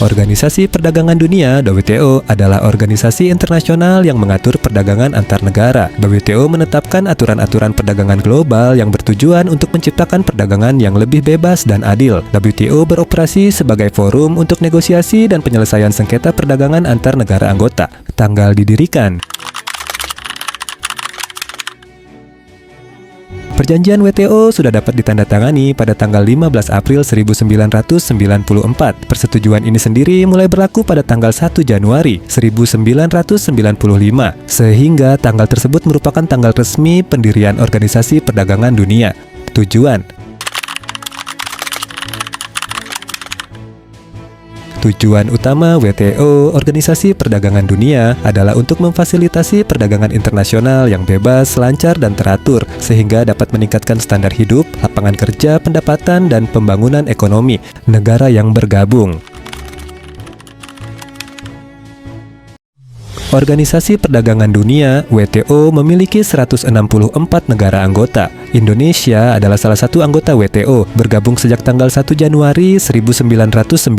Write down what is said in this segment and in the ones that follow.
Organisasi Perdagangan Dunia (WTO) adalah organisasi internasional yang mengatur perdagangan antar negara. WTO menetapkan aturan-aturan perdagangan global yang bertujuan untuk menciptakan perdagangan yang lebih bebas dan adil. WTO beroperasi sebagai forum untuk negosiasi dan penyelesaian sengketa perdagangan antar negara anggota. Tanggal didirikan. Perjanjian WTO sudah dapat ditandatangani pada tanggal 15 April 1994. Persetujuan ini sendiri mulai berlaku pada tanggal 1 Januari 1995, sehingga tanggal tersebut merupakan tanggal resmi pendirian Organisasi Perdagangan Dunia. Tujuan utama WTO, Organisasi Perdagangan Dunia, adalah untuk memfasilitasi perdagangan internasional yang bebas, lancar, dan teratur, sehingga dapat meningkatkan standar hidup, lapangan kerja, pendapatan, dan pembangunan ekonomi negara yang bergabung. Organisasi Perdagangan Dunia (WTO) memiliki 164 negara anggota. Indonesia adalah salah satu anggota WTO, bergabung sejak tanggal 1 Januari 1995.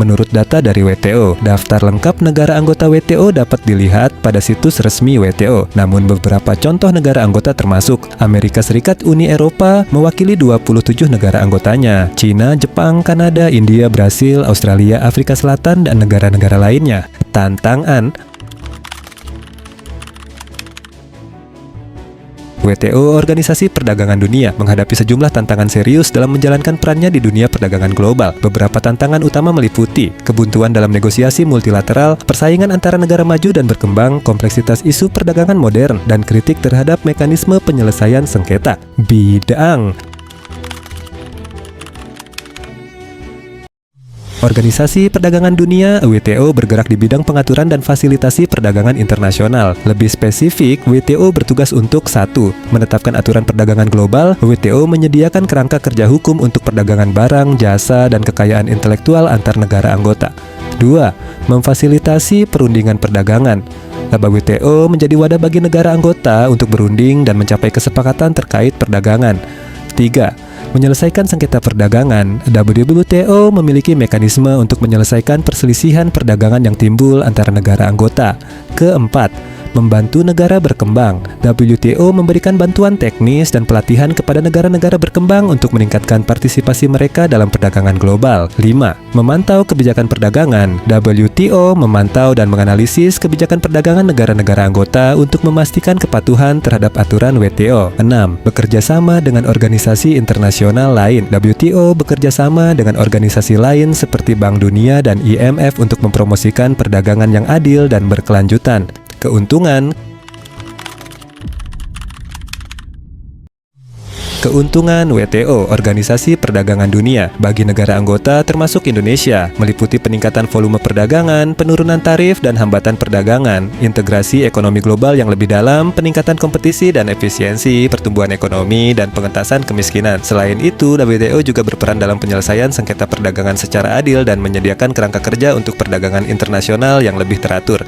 Menurut data dari WTO, daftar lengkap negara anggota WTO dapat dilihat pada situs resmi WTO. Namun beberapa contoh negara anggota termasuk Amerika Serikat, Uni Eropa mewakili 27 negara anggotanya, Cina, Jepang, Kanada, India, Brasil, Australia, Afrika Selatan, dan negara-negara lainnya. Tantangan WTO, Organisasi Perdagangan Dunia, menghadapi sejumlah tantangan serius dalam menjalankan perannya di dunia perdagangan global. Beberapa tantangan utama meliputi kebuntuan dalam negosiasi multilateral, persaingan antara negara maju dan berkembang, kompleksitas isu perdagangan modern, dan kritik terhadap mekanisme penyelesaian sengketa. Bidang Organisasi Perdagangan Dunia (WTO) bergerak di bidang pengaturan dan fasilitasi perdagangan internasional. Lebih spesifik, WTO bertugas untuk 1. Menetapkan aturan perdagangan global. WTO menyediakan kerangka kerja hukum untuk perdagangan barang, jasa, dan kekayaan intelektual antar negara anggota. 2. Memfasilitasi perundingan perdagangan. WTO menjadi wadah bagi negara anggota untuk berunding dan mencapai kesepakatan terkait perdagangan. 3. Menyelesaikan sengketa perdagangan. WTO memiliki mekanisme untuk menyelesaikan perselisihan perdagangan yang timbul antara negara anggota. Keempat, membantu negara berkembang. WTO memberikan bantuan teknis dan pelatihan kepada negara-negara berkembang untuk meningkatkan partisipasi mereka dalam perdagangan global. 5. Memantau kebijakan perdagangan. WTO memantau dan menganalisis kebijakan perdagangan negara-negara anggota untuk memastikan kepatuhan terhadap aturan WTO. 6. Bekerja sama dengan organisasi internasional lain. WTO bekerja sama dengan organisasi lain seperti Bank Dunia dan IMF untuk mempromosikan perdagangan yang adil dan berkelanjutan. Keuntungan WTO, Organisasi Perdagangan Dunia, bagi negara anggota termasuk Indonesia, meliputi peningkatan volume perdagangan, penurunan tarif dan hambatan perdagangan, integrasi ekonomi global yang lebih dalam, peningkatan kompetisi dan efisiensi, pertumbuhan ekonomi, dan pengentasan kemiskinan. Selain itu, WTO juga berperan dalam penyelesaian sengketa perdagangan secara adil dan menyediakan kerangka kerja untuk perdagangan internasional yang lebih teratur.